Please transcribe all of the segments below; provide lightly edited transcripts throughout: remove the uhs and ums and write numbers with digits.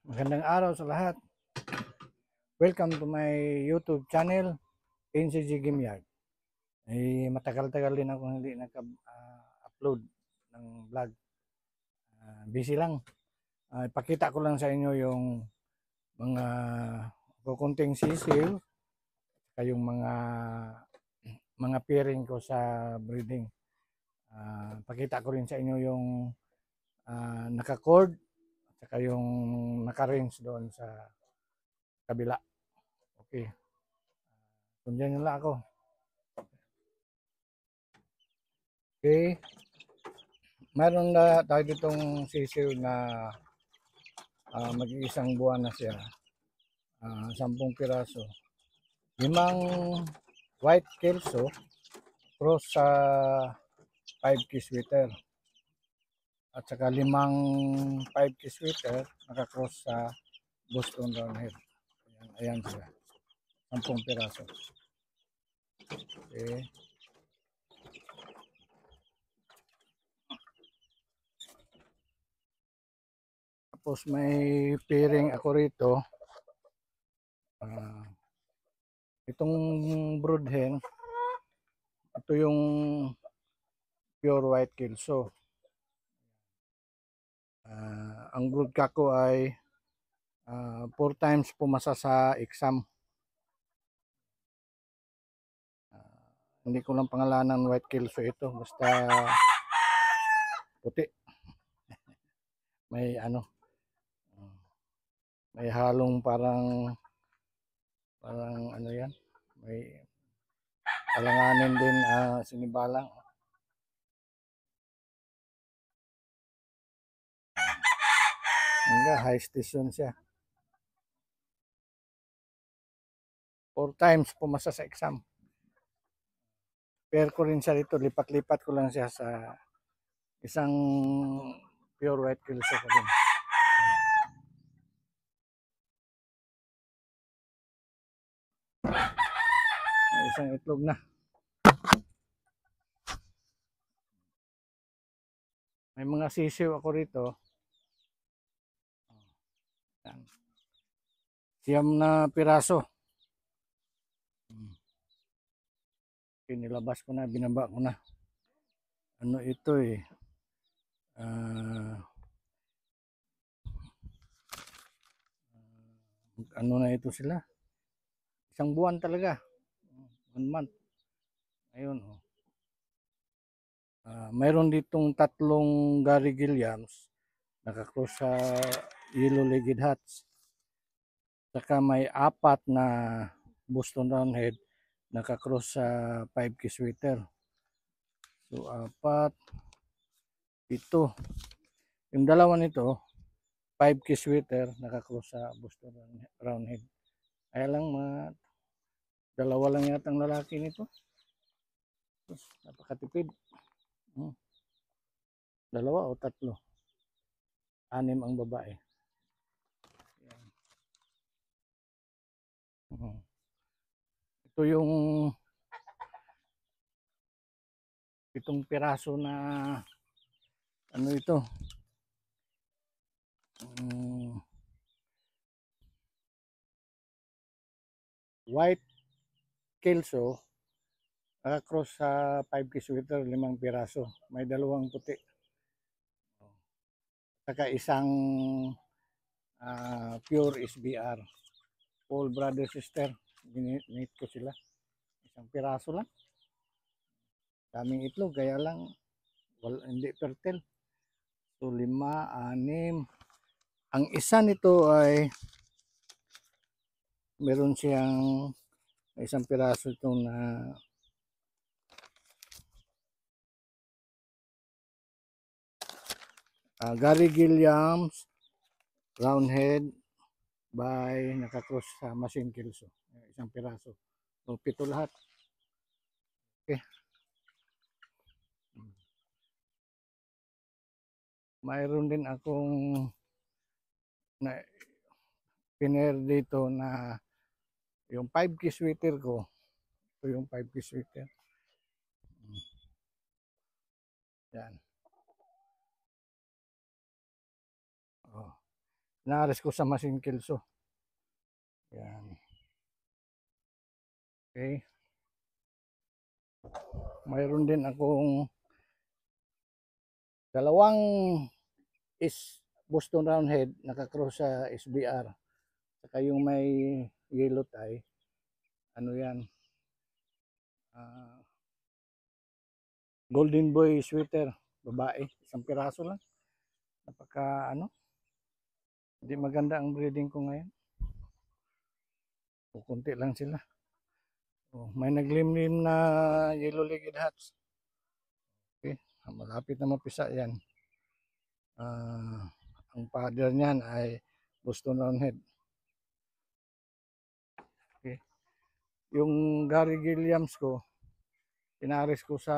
Magandang araw sa lahat. Welcome to my YouTube channel, NCG Game Yard. Matagal-tagal din ako hindi nag-upload ng vlog. Busy lang. Ipakita ko lang sa inyo yung mga kukunting sisiw, yung mga pairing ko sa breeding. Pakita ko rin sa inyo yung naka-cord at yung naka-range doon sa kabila. Okay. Sundan nyo lang ako. Okay. Meron na tayo ditong sisiw na mag-iisang buwan na siya. 10 piraso. 5 white kelso cross sa 5 kisweater. At saka 5 5 kisweater naka-cross sa Boston Roundhead. Ayan siya. 10 piraso. Okay. Tapos may pairing ako rito. Itong brood hen, ito yung pure white kelso. Ang brood kako ay 4 times pumasa sa exam. Hindi ko lang pangalanan white kelso ito, basta puti. May may halong parang ano yan, may alanganin din, sinibalang. High station siya. 4 times pumasa sa exam. Pair ko rin siya dito, lipat-lipat ko lang siya sa isang pure white kelso ko din. Isang itlog na. May mga sisiw ako rito. Siyam na piraso. Pinilabas ko na, binaba ko na. Ano ito eh. Ano na ito sila. Isang buwan talaga. 1 month. Ayun oh. Mayroon ditong 3 Gary Gilliams naka-cross sa yellow-legged hats. Saka may 4 na Boston Roundhead naka-cross sa 5 kisweater. So 4 ito. Yung dalawa nito 5 kisweater naka-cross sa Boston Roundhead. Kaya lang dalawa lang yata ang lalaki nito. Napakatipid. Dalawa o 3. 6 ang babae. Ito yung 7 piraso na ano ito. White kelso naka-cross sa 5 kisweater, 5 piraso. May 2 puti. Saka isang pure SBR. All brother sister. Ginit ko sila. Isang piraso lang. Daming itlog, kaya lang hindi fertile. So 5, 6. Ang isa nito ay meron siyang isang piraso itong na Gary Gilliams Roundhead by naka-cross sa machine kelso. Isang piraso. So 7 lahat. Okay. Mayroon din akong piner dito na yung 5 kisweater ko. Ito yung 5 kisweater. Yan. Oh. Inaaris ko sa machine kilso. Yan. Okay. Mayroon din akong dalawang Boston Roundhead nakakross sa SBR. Saka yung may yellow tie. Ano yan? Golden Boy sweater. Babae. Isang piraso lang. Napaka hindi maganda ang breeding ko ngayon. Kunti lang sila. May naglimlim na yellow-legged hats. Okay. Malapit na mapisa yan. Ang father niyan ay Boston Roundhead. Okay. Yung Gary Gilliams ko, inaris ko sa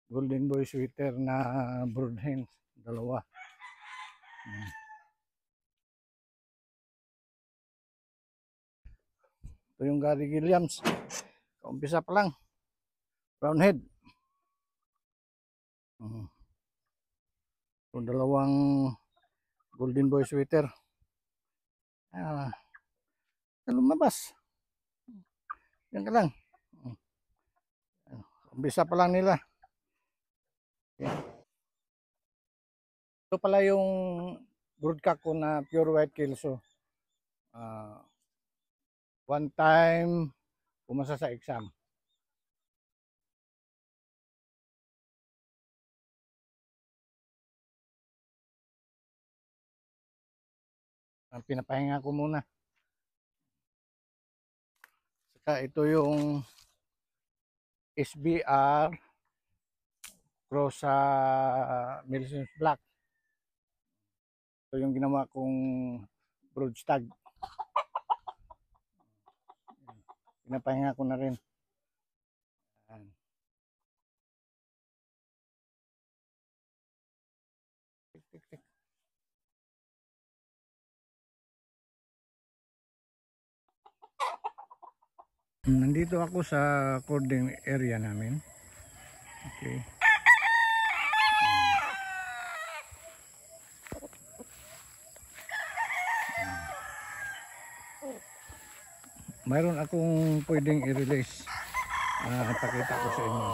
Golden Boy sweater na broodhens. Dalawa. Ito yung Gary Gilliams. Umpisa pa lang. Roundhead. Ito dalawang Golden Boy sweater. Lumabas. Yan ka lang. Umpisa pa lang nila. Okay. Ito pala yung broodcock ko na pure white kilso. One time pumasa sa exam. Pinapahinga ko muna. Saka ito yung SBR cross sa Milson's Black. Ito yung ginawa kong brood stag. Pinapahinga ko na rin. Nandito ako sa cording area namin. Okay. Mayroon akong pwedeng i-release. Pakita ko sa inyo.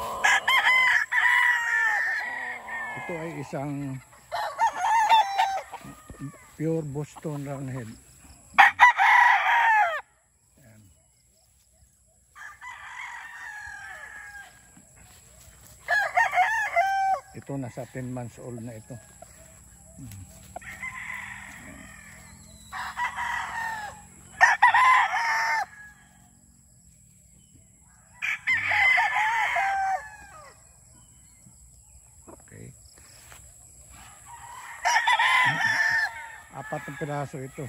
Ito ay isang pure Boston Roundhead. Ito nasa 10 months old na ito. Okay. 4 na piraso ito.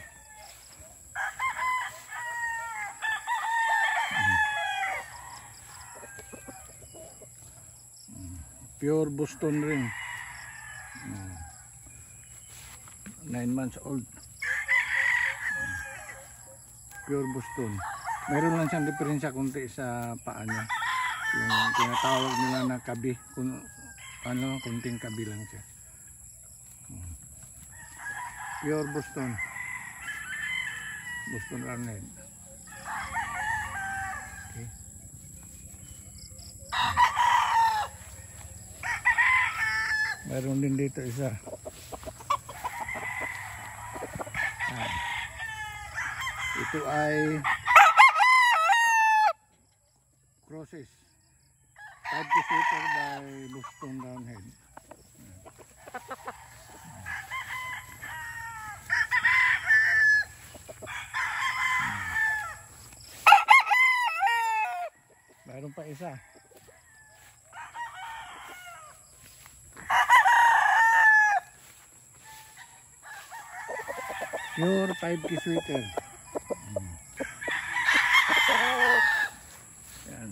Pure Boston rin. 9 months old. Pure Boston. Meron lang siyang diferensya kunti sa paa niya. Yung tinatawag nila na kabi. Kunting kabi lang siya. Pure Boston. Boston Roundhead. Okay. Meron din dito isa. Ito ay crosses. 5 sweater by Boston Roundhead. Meron pa isa. Pure 5 sweater. Yan.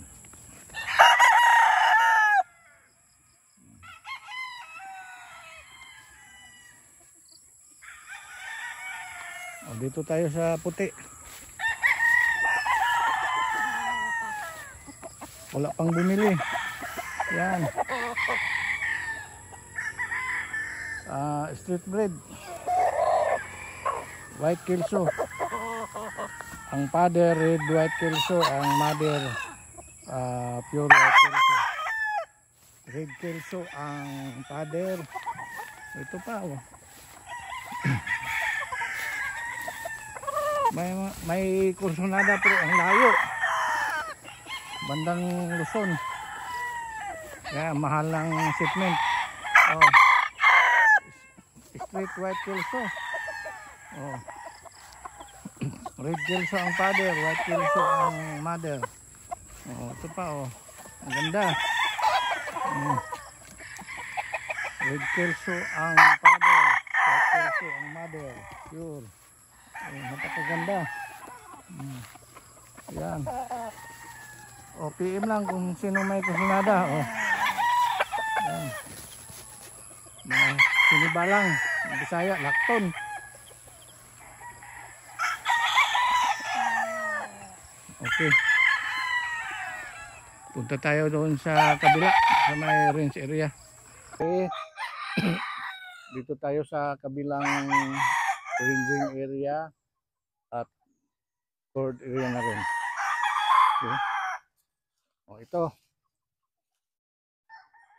Dito tayo sa puti. Wala pang bumili. Yan. Street breed. white kelso. Ang father red white kelso, ang mother pure white kelso. Red kelso ang father. Ito pa oh. may kursunada pero ang layo. Bandang Luzon. Kaya mahal ng shipment. Oh. Straight white kelso. Oh. Red kelso ang father, white kelso ang mother. Oh, ito pa oh. Ang ganda. Red kelso ang father, white kelso ang mother. Pure. Napakaganda. Yan. O, PM lang kung sino may kusinada. O. Yan. Sinibalang, Bisaya, Lakton. Okay. Punta tayo doon sa kabila, sa may range area. Okay. Dito tayo sa kabilang ranging area at cord area na rin. Okay. O, ito.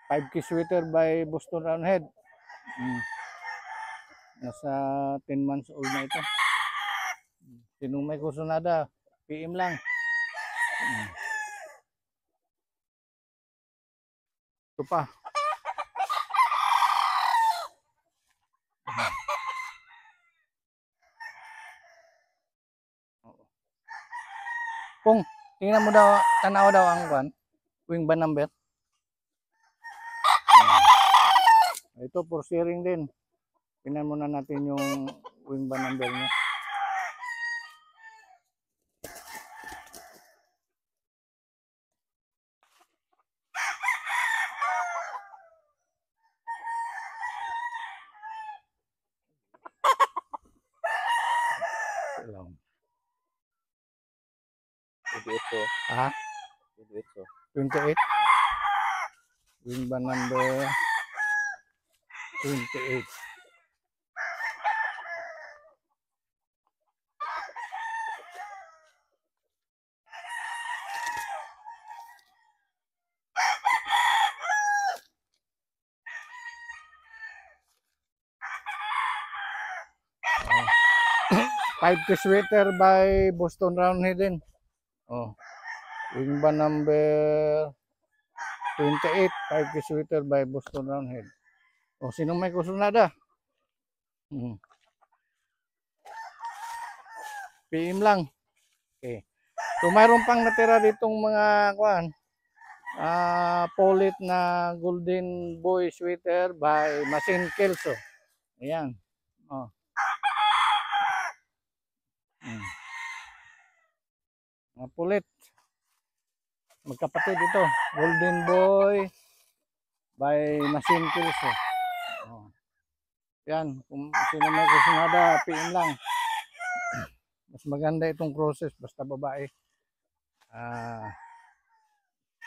5K sweater by Boston Roundhead. Nasa 10 months old na ito. Sinong may kusunada, PM lang. Ito pa. Kung tingnan mo daw, tanaw daw ang kwan, wing band number. Ito for sharing din. Tingnan muna natin yung wing band number niya. Ah, 28. Wing band number 28. Oh. 5K sweater by Boston Roundhead din. Oh. Wing band number 28, 5K sweater by Boston Roundhead. O, sino may kusunada? PM lang. Okay. So, mayroon pang natira ditong mga kuan. Polit na Golden Boy sweater by Machine Kelso. Ayan. Oh. Mga pulit. Magkapatid ito. Golden Boy by Machine Kelso. Oh. Yan. Kung sino may kusunada, PM lang. Mas maganda itong process. Basta babae.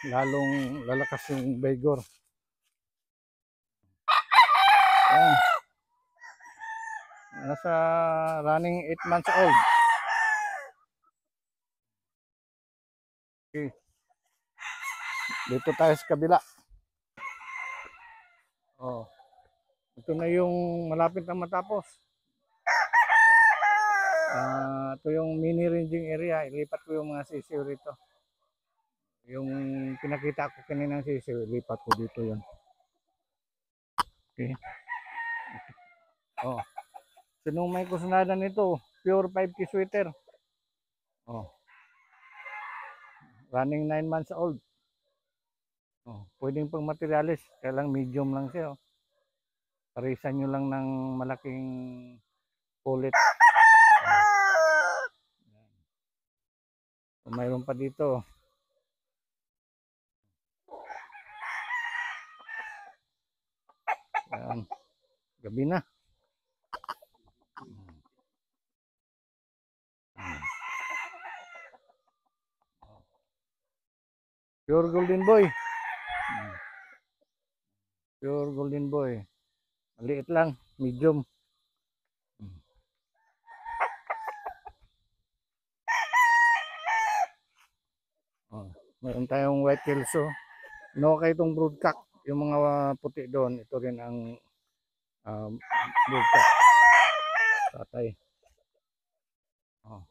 Lalong lalakas yung vigor. Yan. Nasa running 8 months old. Okay. Dito tayo sa kabila. Oh. Ito na yung malapit na matapos. Ito yung mini ranging area. Ilipat ko yung mga sisiw rito. Yung pinakita ko kaninang sisiw, ilipat ko dito yun. Okay. Oh. Sinong may kusunada nito? Pure 5K sweater. Oh. Running 9 months old. Oh. Pwedeng pang materialis. Kaya lang medium lang siya. Oh. Parisan nyo lang ng malaking pulit. Oh. Mayroon pa dito. Yan. Gabi na. Pure Golden Boy. Pure Golden Boy. Maliit lang, medium. Meron tayong white kelso. Inokay itong broodcock. Yung mga puti doon, ito rin ang broodcock. Tatay. Oh.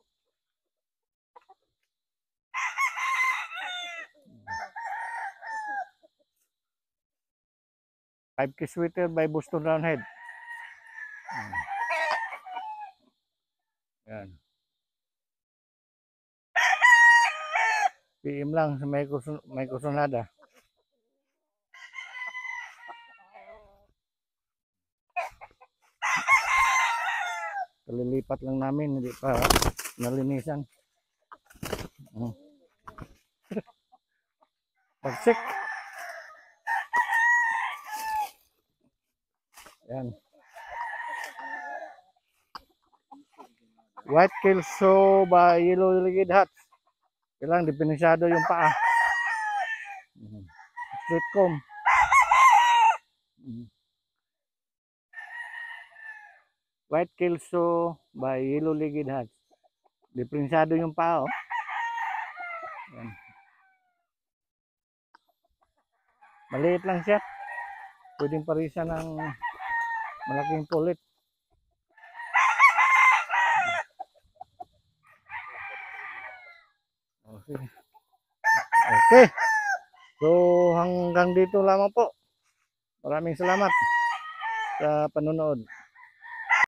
5K sweater by Boston Roundhead. Yan. PM lang sa may kusunada. Kalilipat lang namin, hindi pa nalinisan. Pagsik. Yan. White kelso by Yellow-legged hats. Kailangan depensyado yung paa. Straight comb. White kelso by Yellow-legged hats. Depensyado yung paa. Oh. Yan. Maliit lang siya. Pwedeng parisan ng malaking pulit. Okay. Okay. So hanggang dito lamang po. Maraming salamat sa panonood.